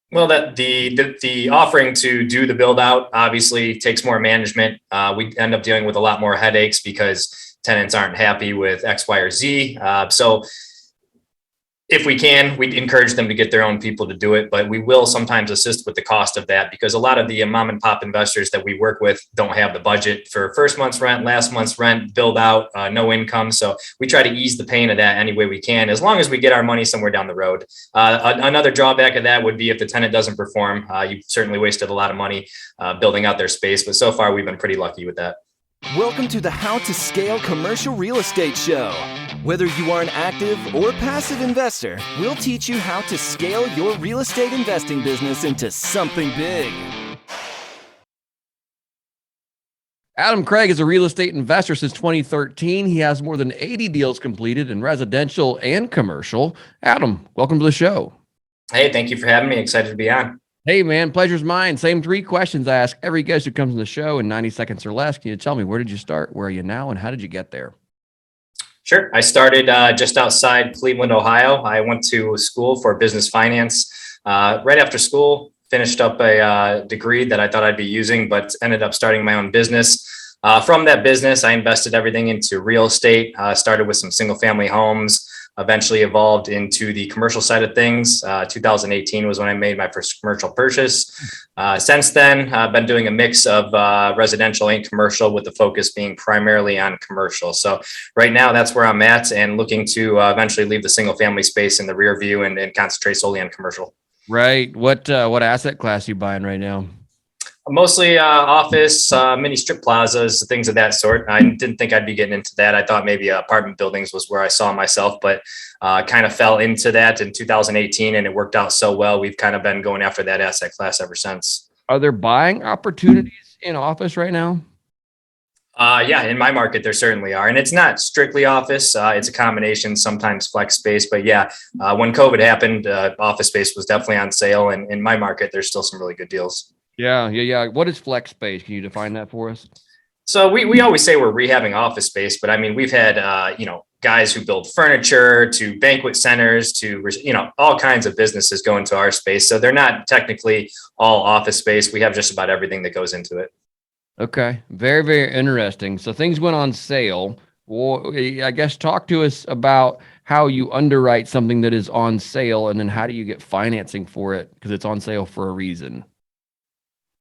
Well, that the offering to do the build out obviously takes more management. We end up dealing with a lot more headaches because tenants aren't happy with X, Y, or Z. So if we can, we encourage them to get their own people to do it, but we will sometimes assist with the cost of that because a lot of the mom and pop investors that we work with don't have the budget for first month's rent, last month's rent, build out, no income. So we try to ease the pain of that any way we can, as long as we get our money somewhere down the road. Another drawback of that would be if the tenant doesn't perform. You certainly wasted a lot of money building out their space, but so far we've been pretty lucky with that. Welcome to the How to Scale Commercial Real Estate Show. Whether you are an active or passive investor, we'll teach you how to scale your real estate investing business into something big. Adam Craig is a real estate investor since 2013. He has more than 80 deals completed in residential and commercial. Adam, welcome to the show. Hey, thank you for having me. Excited to be on. Hey, man, pleasure's mine. Same 3 questions I ask every guest who comes on the show in 90 seconds or less. Can you tell me, where did you start? Where are you now? And how did you get there? Sure. I started just outside Cleveland, Ohio. I went to school for business finance. Right after school, finished up a degree that I thought I'd be using, but ended up starting my own business. From that business, I invested everything into real estate, started with some single family homes, eventually evolved into the commercial side of things. 2018 was when I made my first commercial purchase. Since then, I've been doing a mix of residential and commercial, with the focus being primarily on commercial. So right now, that's where I'm at, and looking to eventually leave the single family space in the rear view and concentrate solely on commercial. Right. What asset class are you buying right now? Mostly office, mini strip plazas, things of that sort. I didn't think I'd be getting into that. I thought maybe apartment buildings was where I saw myself, but kind of fell into that in 2018, and it worked out so well. We've kind of been going after that asset class ever since. Are there buying opportunities in office right now? Yeah, in my market, there certainly are. And it's not strictly office. It's a combination, sometimes flex space. But yeah, when COVID happened, office space was definitely on sale. And in my market, there's still some really good deals. Yeah. What is flex space? Can you define that for us? So we always say we're rehabbing office space, but I mean, we've had, guys who build furniture to banquet centers to, all kinds of businesses go into our space. So they're not technically all office space. We have just about everything that goes into it. Okay. Very, very interesting. So things went on sale. Well, I guess talk to us about how you underwrite something that is on sale, and then how do you get financing for it? Because it's on sale for a reason.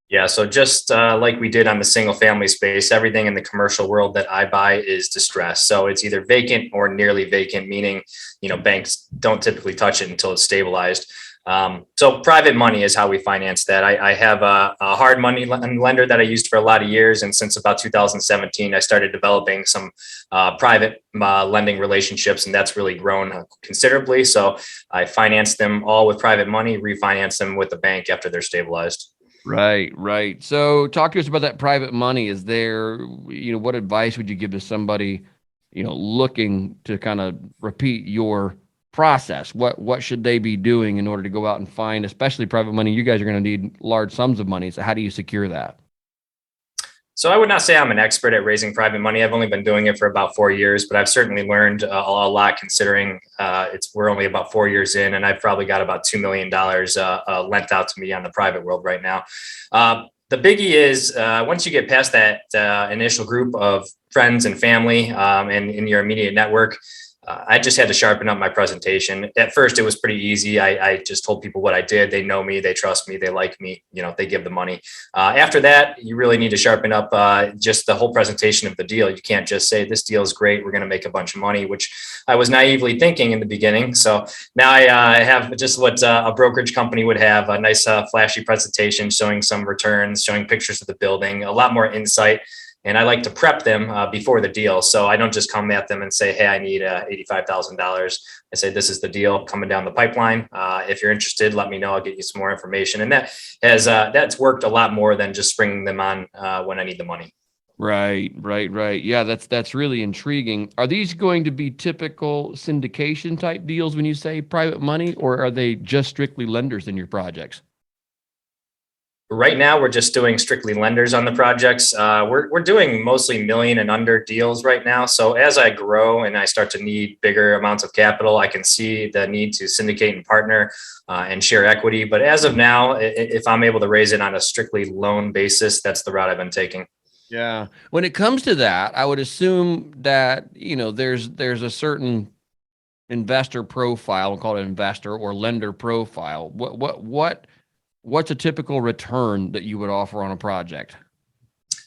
Yeah, so just like we did on the single family space, everything in the commercial world that I buy is distressed. So it's either vacant or nearly vacant, meaning, banks don't typically touch it until it's stabilized. So private money is how we finance that. I have a hard money lender that I used for a lot of years. And since about 2017, I started developing some private lending relationships, and that's really grown considerably. So I finance them all with private money, refinance them with the bank after they're stabilized. Right. So talk to us about that private money. Is there, what advice would you give to somebody, looking to kind of repeat your process? What should they be doing in order to go out and find, especially private money? You guys are going to need large sums of money. So how do you secure that? So I would not say I'm an expert at raising private money. I've only been doing it for about 4 years, but I've certainly learned a lot, considering we're only about 4 years in, and I've probably got about $2 million lent out to me on the private world right now. The biggie is once you get past that initial group of friends and family and in your immediate network, I just had to sharpen up my presentation. At first, it was pretty easy. I just told people what I did. They know me, they trust me, they like me, they give the money. After that, you really need to sharpen up just the whole presentation of the deal. You can't just say, this deal is great, we're going to make a bunch of money, which I was naively thinking in the beginning. So now I have just what a brokerage company would have, a nice flashy presentation showing some returns, showing pictures of the building, a lot more insight. And I like to prep them before the deal. So I don't just come at them and say, hey, I need $85,000. I say, this is the deal coming down the pipeline. If you're interested, let me know. I'll get you some more information. And that's worked a lot more than just bringing them on when I need the money. Right. Yeah, that's really intriguing. Are these going to be typical syndication type deals when you say private money, or are they just strictly lenders in your projects? Right now, we're just doing strictly lenders on the projects. We're doing mostly million and under deals right now. So as I grow and I start to need bigger amounts of capital, I can see the need to syndicate and partner and share equity. But as of now, if I'm able to raise it on a strictly loan basis, that's the route I've been taking. Yeah. When it comes to that, I would assume that, there's a certain investor profile, we'll call it investor or lender profile. What's a typical return that you would offer on a project?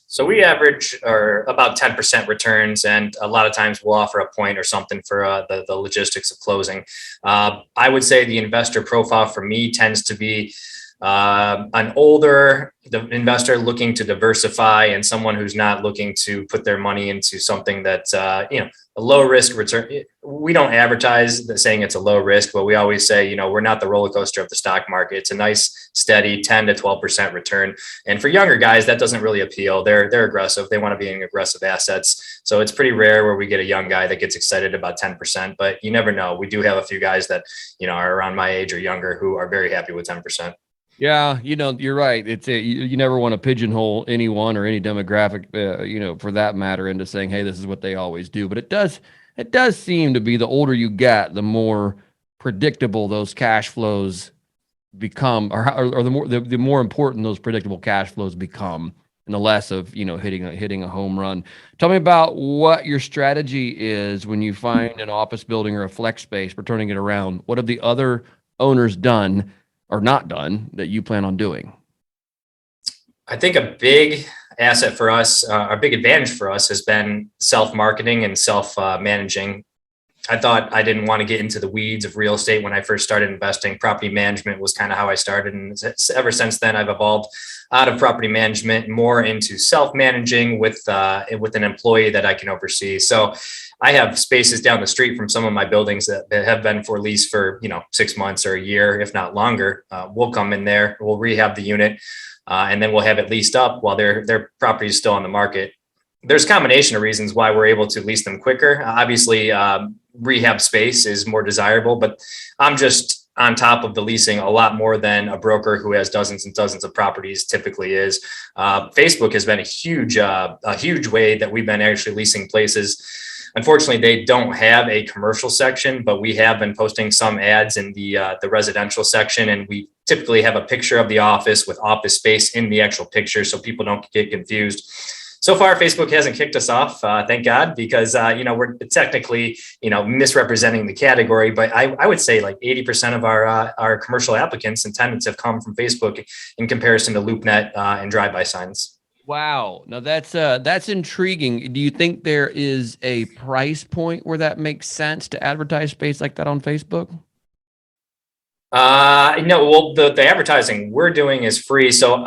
So we average or about 10% returns, and a lot of times we'll offer a point or something for the logistics of closing. I would say the investor profile for me tends to be an older investor looking to diversify and someone who's not looking to put their money into something that's a low risk return. We don't advertise that saying it's a low risk, but we always say, we're not the roller coaster of the stock market. It's a nice steady 10 to 12% return. And for younger guys, that doesn't really appeal. They're aggressive. They want to be in aggressive assets. So it's pretty rare where we get a young guy that gets excited about 10%, but you never know. We do have a few guys that, are around my age or younger who are very happy with 10%. Yeah, you're right. You never want to pigeonhole anyone or any demographic, for that matter, into saying, "Hey, this is what they always do." But it does seem to be the older you get, the more predictable those cash flows become, or the more important those predictable cash flows become, and the less of hitting a home run. Tell me about what your strategy is when you find an office building or a flex space for turning it around. What have the other owners done or not done that you plan on doing? I think a big asset for us, a big advantage for us has been self-marketing and self-managing. I thought I didn't want to get into the weeds of real estate when I first started investing. Property management was kind of how I started. And ever since then, I've evolved out of property management more into self-managing with an employee that I can oversee. So I have spaces down the street from some of my buildings that have been for lease for 6 months or a year, if not longer. We'll come in there, we'll rehab the unit, and then we'll have it leased up while their property is still on the market. There's a combination of reasons why we're able to lease them quicker. Obviously, rehab space is more desirable, but I'm just on top of the leasing a lot more than a broker who has dozens and dozens of properties typically is. Facebook has been a huge way that we've been actually leasing places. Unfortunately, they don't have a commercial section, but we have been posting some ads in the residential section, and we typically have a picture of the office with office space in the actual picture, so people don't get confused. So far, Facebook hasn't kicked us off, thank God, because we're technically misrepresenting the category. But I would say like 80% of our commercial applicants and tenants have come from Facebook in comparison to LoopNet and drive-by signs. Wow. Now that's intriguing. Do you think there is a price point where that makes sense to advertise space like that on Facebook? No, well, the advertising we're doing is free. So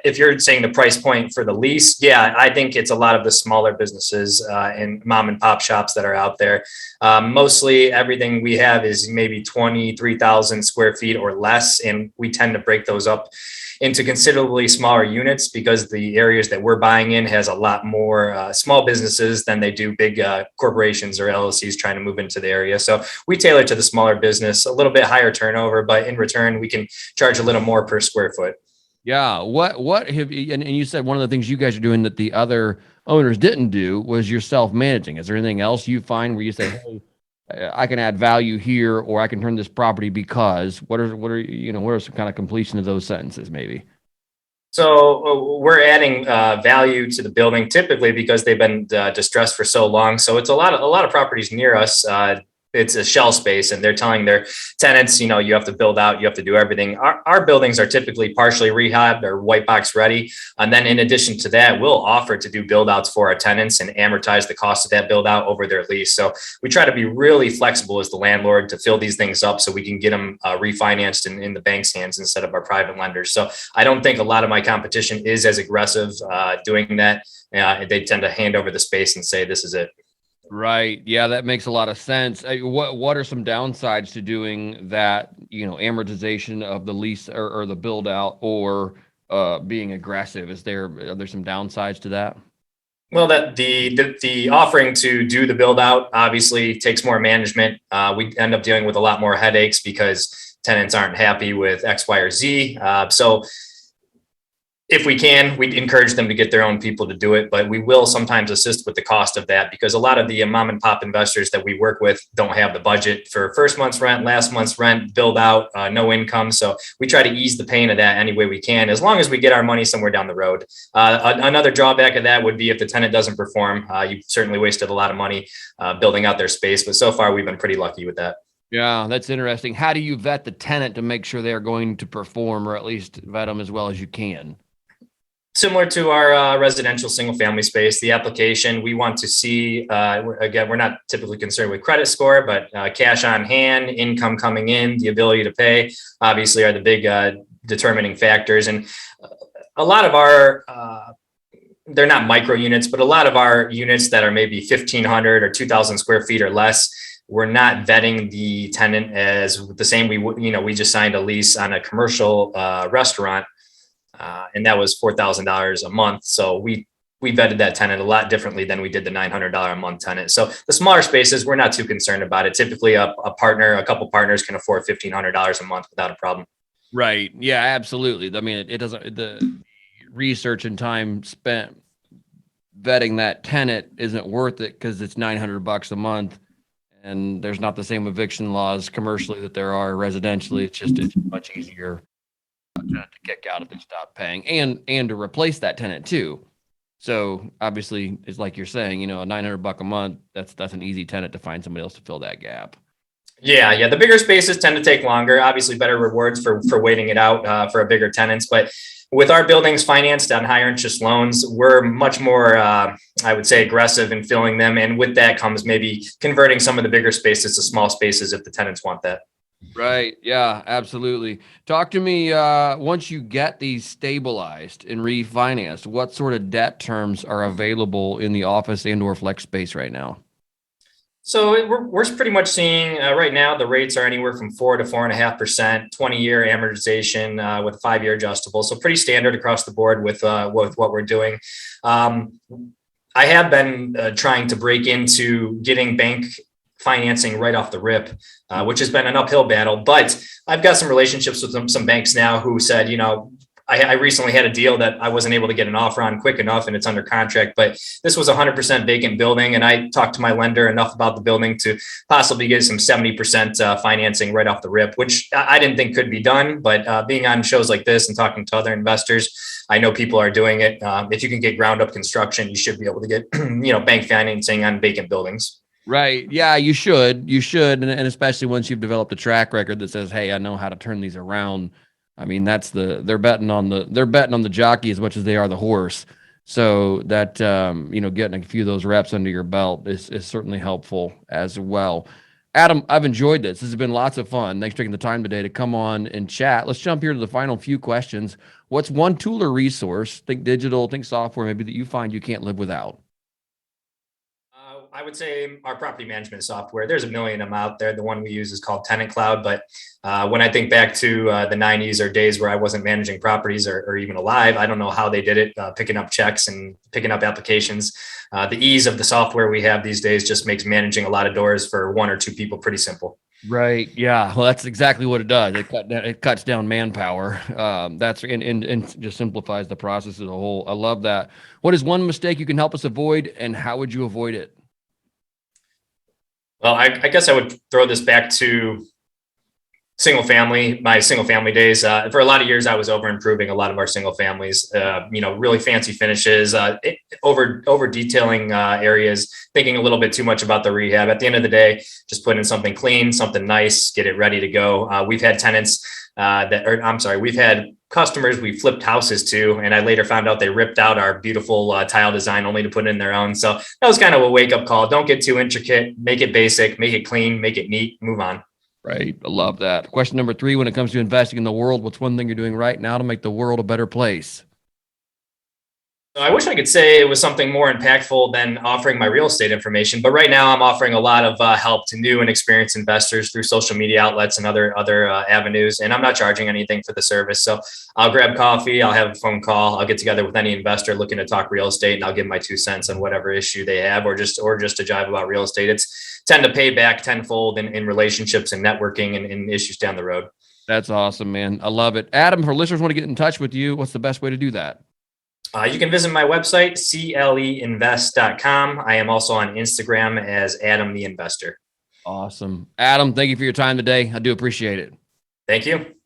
if you're saying the price point for the lease, yeah, I think it's a lot of the smaller businesses and mom and pop shops that are out there. Mostly everything we have is maybe 23,000 square feet or less. And we tend to break those up into considerably smaller units because the areas that we're buying in has a lot more small businesses than they do big corporations or LLCs trying to move into the area. So we tailor to the smaller business, a little bit higher turnover, but in return, we can charge a little more per square foot. Yeah. What have you, and you said one of the things you guys are doing that the other owners didn't do was you're self-managing. Is there anything else you find where you say, hey, I can add value here, or I can turn this property because what are some kind of completion of those sentences maybe? So we're adding value to the building typically because they've been distressed for so long. So it's a lot of properties near us. It's a shell space, and they're telling their tenants, you have to build out, you have to do everything. Our buildings are typically partially rehabbed or white box ready. And then in addition to that, we'll offer to do build outs for our tenants and amortize the cost of that build out over their lease. So we try to be really flexible as the landlord to fill these things up so we can get them refinanced in the bank's hands instead of our private lenders. So I don't think a lot of my competition is as aggressive doing that. They tend to hand over the space and say, this is it. Right. Yeah, that makes a lot of sense. What are some downsides to doing that, amortization of the lease or the build out or being aggressive? Are there some downsides to that? Well, that the offering to do the build out obviously takes more management. We end up dealing with a lot more headaches because tenants aren't happy with X, Y, or Z. So If we can, we encourage them to get their own people to do it, but we will sometimes assist with the cost of that because a lot of the mom and pop investors that we work with don't have the budget for first month's rent, last month's rent, build out, no income. So we try to ease the pain of that any way we can, as long as we get our money somewhere down the road. Another drawback of that would be if the tenant doesn't perform, you certainly wasted a lot of money building out their space, but so far we've been pretty lucky with that. Yeah, that's interesting. How do you vet the tenant to make sure they're going to perform, or at least vet them as well as you can? Similar to our residential single family space, the application, we want to see, again, we're not typically concerned with credit score, but cash on hand, income coming in, the ability to pay, obviously are the big determining factors. And a lot of our, they're not micro units, but a lot of our units that are maybe 1,500 or 2,000 square feet or less, we're not vetting the tenant as the same. We just signed a lease on a commercial restaurant. And that was $4,000 a month. So we vetted that tenant a lot differently than we did the $900 a month tenant. So the smaller spaces, we're not too concerned about it. Typically a couple partners can afford $1,500 a month without a problem. Right. Yeah, absolutely. I mean, it doesn't, the research and time spent vetting that tenant isn't worth it because it's $900 a month. And there's not the same eviction laws commercially that there are residentially. It's much easier tenant to kick out if they stop paying and to replace that tenant too. So obviously it's like you're saying, a $900 a month, that's an easy tenant to find somebody else to fill that gap. Yeah. The bigger spaces tend to take longer, obviously better rewards for waiting it out for a bigger tenants. But with our buildings financed on higher interest loans, we're much more, I would say, aggressive in filling them. And with that comes maybe converting some of the bigger spaces to small spaces if the tenants want that. Right. Yeah, absolutely. Talk to me, once you get these stabilized and refinanced, what sort of debt terms are available in the office and or flex space right now? So we're pretty much seeing right now the rates are anywhere from 4 to 4.5%, 20-year amortization with 5-year adjustable. So pretty standard across the board with what we're doing. I have been trying to break into getting bank financing right off the rip, which has been an uphill battle. But I've got some relationships with some banks now who said, I recently had a deal that I wasn't able to get an offer on quick enough and it's under contract, but this was a 100% vacant building. And I talked to my lender enough about the building to possibly get some 70% financing right off the rip, which I didn't think could be done. But being on shows like this and talking to other investors, I know people are doing it. If you can get ground up construction, you should be able to get, bank financing on vacant buildings. Right. Yeah, you should. And especially once you've developed a track record that says, hey, I know how to turn these around. I mean, they're betting on the jockey as much as they are the horse. So that, getting a few of those reps under your belt is certainly helpful as well. Adam, I've enjoyed this. This has been lots of fun. Thanks for taking the time today to come on and chat. Let's jump here to the final few questions. What's one tool or resource, think digital, think software, maybe that you find you can't live without? I would say our property management software. There's a million of them out there. The one we use is called Tenant Cloud. But when I think back to the 90s or days where I wasn't managing properties or even alive, I don't know how they did it, picking up checks and picking up applications. The ease of the software we have these days just makes managing a lot of doors for 1 or 2 people pretty simple. Right. Yeah. Well, that's exactly what it does. It cuts down manpower. That's and just simplifies the process as a whole. I love that. What is one mistake you can help us avoid, and how would you avoid it? Well, I guess I would throw this back to my single family days. For a lot of years, I was over improving a lot of our single families, really fancy finishes, over detailing areas, thinking a little bit too much about the rehab. At the end of the day, just put in something clean, something nice, get it ready to go. We've had tenants we've had customers we flipped houses to, and I later found out they ripped out our beautiful tile design only to put in their own. So that was kind of a wake up call. Don't get too intricate, make it basic, make it clean, make it neat, move on. Right. I love that. Question number 3, when it comes to investing in the world, what's one thing you're doing right now to make the world a better place? I wish I could say it was something more impactful than offering my real estate information, but right now I'm offering a lot of help to new and experienced investors through social media outlets and other avenues, and I'm not charging anything for the service. So I'll grab coffee, I'll have a phone call, I'll get together with any investor looking to talk real estate, and I'll give my 2 cents on whatever issue they have, or just to jive about real estate. It's tend to pay back tenfold in relationships and networking and issues down the road. That's awesome, man. I love it. Adam, for listeners want to get in touch with you, what's the best way to do that? You can visit my website, cleinvest.com. I am also on Instagram as Adam the Investor. Awesome. Adam, thank you for your time today. I do appreciate it. Thank you.